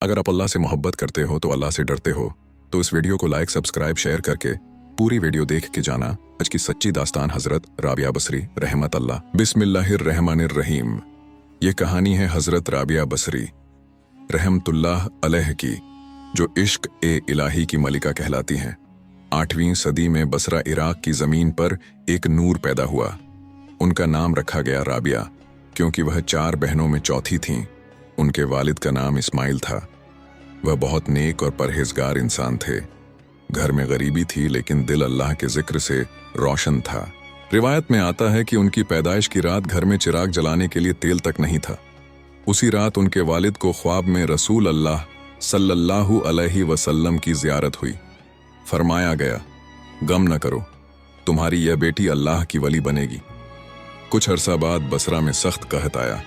अगर आप अल्लाह से मोहब्बत करते हो तो अल्लाह से डरते हो तो इस वीडियो को लाइक सब्सक्राइब शेयर करके पूरी वीडियो देख के जाना आज की सच्ची दास्तान हजरत राबिया बसरी रहमत अल्लाह। बिस्मिल्लाहिर्रहमानिर्रहीम। ये कहानी है हजरत राबिया बसरी रहमतुल्लाह अलैह की, जो इश्क ए इलाही की मलिका कहलाती हैं। 8वीं सदी में बसरा इराक की जमीन पर एक नूर पैदा हुआ। उनका नाम रखा गया राबिया क्योंकि वह 4 बहनों में चौथी थीं। उनके वालिद का नाम इस्माइल था। वह बहुत नेक और परहेजगार इंसान थे। घर में गरीबी थी लेकिन दिल अल्लाह के जिक्र से रोशन था। रिवायत में आता है कि उनकी पैदाइश की रात घर में चिराग जलाने के लिए तेल तक नहीं था। उसी रात उनके वालिद को ख्वाब में रसूल अल्लाह सल्लल्लाहु अलैहि वसल्लम की ज़ियारत हुई। फरमाया गया, गम न करो, तुम्हारी यह बेटी अल्लाह की वली बनेगी। कुछ अरसा बाद बसरा में सख्त कहत आया।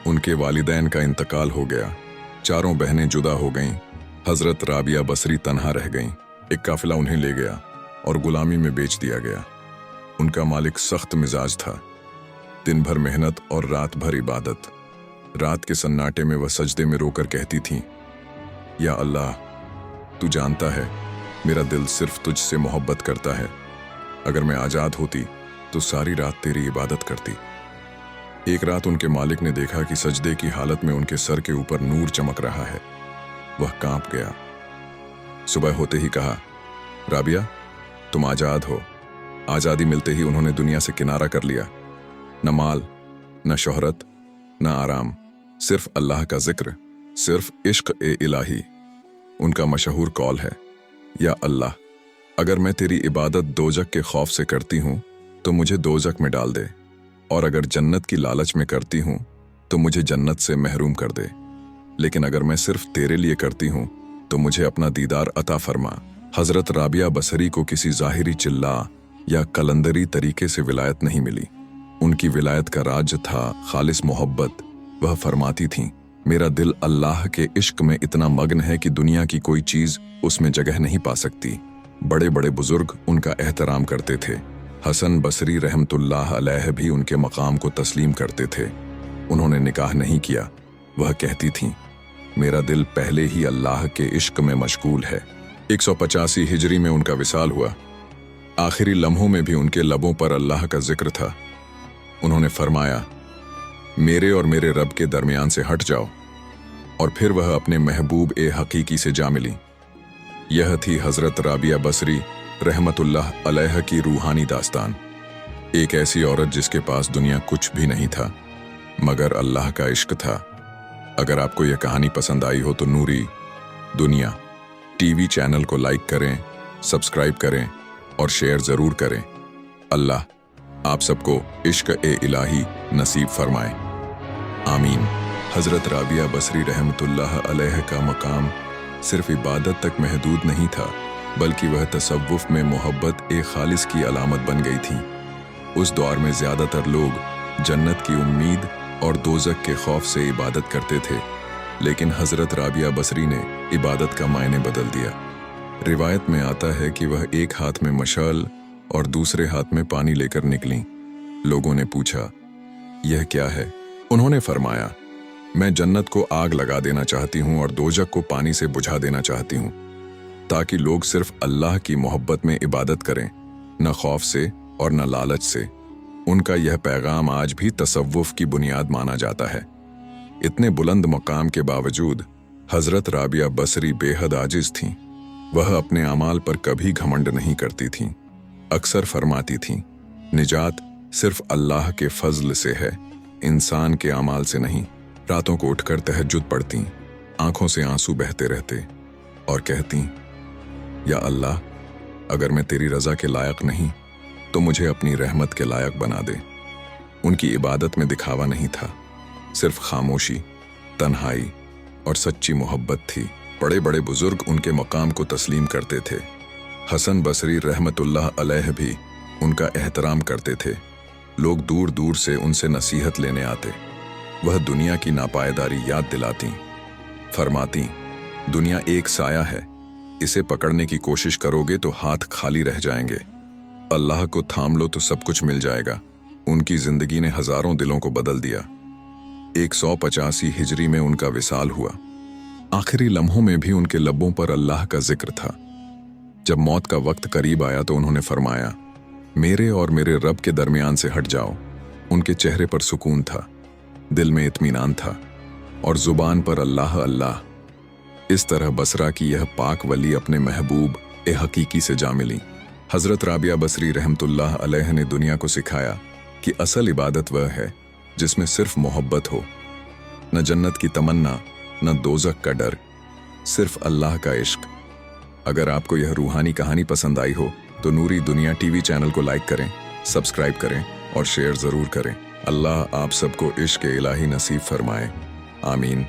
उनके वालिदैन का इंतकाल हो गया। 4 बहनें जुदा हो गईं। हजरत राबिया बसरी तन्हा रह गईं। एक काफिला उन्हें ले गया और गुलामी में बेच दिया गया। उनका मालिक सख्त मिजाज था। दिन भर मेहनत और रात भर इबादत। रात के सन्नाटे में वह सजदे में रोकर कहती थीं, या अल्लाह, तू जानता है मेरा दिल सिर्फ तुझसे मोहब्बत करता है। अगर मैं आज़ाद होती तो सारी रात तेरी इबादत करती। एक रात उनके मालिक ने देखा कि सजदे की हालत में उनके सर के ऊपर नूर चमक रहा है। वह कांप गया। सुबह होते ही कहा, राबिया, तुम आज़ाद हो। आज़ादी मिलते ही उन्होंने दुनिया से किनारा कर लिया। न माल, न शोहरत, न आराम, सिर्फ अल्लाह का जिक्र, सिर्फ इश्क ए इलाही। उनका मशहूर कौल है, या अल्लाह, अगर मैं तेरी इबादत दोजक के खौफ से करती हूँ तो मुझे दोजक में डाल दे, और अगर जन्नत की लालच में करती हूँ तो मुझे जन्नत से महरूम कर दे। लेकिन अगर मैं सिर्फ तेरे लिए करती हूँ तो मुझे अपना दीदार अता फरमा। हजरत राबिया बसरी को किसी ज़ाहिरी चिल्ला या कलंदरी तरीके से विलायत नहीं मिली। उनकी विलायत का राज था खालिस मोहब्बत। वह फरमाती थीं, मेरा दिल अल्लाह के इश्क में इतना मग्न है कि दुनिया की कोई चीज़ उसमें जगह नहीं पा सकती। बड़े बड़े बुजुर्ग उनका एहतराम करते थे। हसन बसरी रहमतुल्लाह अलैह भी उनके मकाम को तस्लीम करते थे। उन्होंने निकाह नहीं किया। वह कहती थीं, मेरा दिल पहले ही अल्लाह के इश्क में मशगूल है। 185 हिजरी में उनका विसाल हुआ। आखिरी लम्हों में भी उनके लबों पर अल्लाह का जिक्र था। उन्होंने फरमाया, मेरे और मेरे रब के दरमियान से हट जाओ। और फिर वह अपने महबूब ए हकीकी से जा मिली। यह थी हजरत राबिया बसरी रहमतुल्लाह अलैह की रूहानी दास्तान। एक ऐसी औरत जिसके पास दुनिया कुछ भी नहीं था मगर अल्लाह का इश्क था। अगर आपको यह कहानी पसंद आई हो तो नूरी दुनिया टीवी चैनल को लाइक करें, सब्सक्राइब करें और शेयर ज़रूर करें। अल्लाह आप सबको इश्क ए इलाही नसीब फरमाए। आमीन। हजरत राबिया बसरी रहमतुल्लाह अलैह का मकाम सिर्फ इबादत तक महदूद नहीं था, बल्कि वह तसव्वुफ में मोहब्बत ए खालिस की अलामत बन गई थी। उस दौर में ज़्यादातर लोग जन्नत की उम्मीद और दोज़ख के खौफ से इबादत करते थे, लेकिन हज़रत राबिया बसरी ने इबादत का मायने बदल दिया। रिवायत में आता है कि वह एक हाथ में मशाल और दूसरे हाथ में पानी लेकर निकलीं। लोगों ने पूछा, यह क्या है? उन्होंने फरमाया, मैं जन्नत को आग लगा देना चाहती हूँ और दोज़ख को पानी से बुझा देना चाहती हूँ, ताकि लोग सिर्फ अल्लाह की मोहब्बत में इबादत करें, न खौफ से और न लालच से। उनका यह पैगाम आज भी तसव्वुफ की बुनियाद माना जाता है। इतने बुलंद मकाम के बावजूद हजरत राबिया बसरी बेहद आजिज थीं। वह अपने अमाल पर कभी घमंड नहीं करती थीं। अक्सर फरमाती थीं, निजात सिर्फ अल्लाह के फजल से है, इंसान के अमाल से नहीं। रातों को उठकर तहज्जुद पढ़ती, आंखों से आंसू बहते रहते और कहती, या अल्लाह, अगर मैं तेरी रज़ा के लायक नहीं तो मुझे अपनी रहमत के लायक बना दे। उनकी इबादत में दिखावा नहीं था, सिर्फ खामोशी, तन्हाई और सच्ची मोहब्बत थी। बड़े बड़े बुजुर्ग उनके मकाम को तस्लीम करते थे। हसन बसरी रहमतुल्लाह अलैह भी उनका एहतराम करते थे। लोग दूर दूर से उनसे नसीहत लेने आते। वह दुनिया की नापायदारी याद दिलाती, फरमाती, दुनिया एक साया है, इसे पकड़ने की कोशिश करोगे तो हाथ खाली रह जाएंगे। अल्लाह को थाम लो तो सब कुछ मिल जाएगा। उनकी जिंदगी ने हजारों दिलों को बदल दिया। 185 हिजरी में उनका विसाल हुआ। आखिरी लम्हों में भी उनके लबों पर अल्लाह का जिक्र था। जब मौत का वक्त करीब आया तो उन्होंने फरमाया, मेरे और मेरे रब के दरमियान से हट जाओ। उनके चेहरे पर सुकून था, दिल में इत्मीनान था और जुबान पर अल्लाह अल्लाह। इस तरह बसरा की यह पाक वली अपने महबूब ए हकीकी से जा मिली। हजरत राबिया बसरी रहमतुल्लाह अलैह ने दुनिया को सिखाया कि असल इबादत वह है जिसमें सिर्फ मोहब्बत हो, न जन्नत की तमन्ना न दोजक का डर, सिर्फ अल्लाह का इश्क। अगर आपको यह रूहानी कहानी पसंद आई हो तो नूरी दुनिया टीवी चैनल को लाइक करें, सब्सक्राइब करें और शेयर जरूर करें। अल्लाह आप सबको इश्क इलाही नसीब फरमाए। आमीन।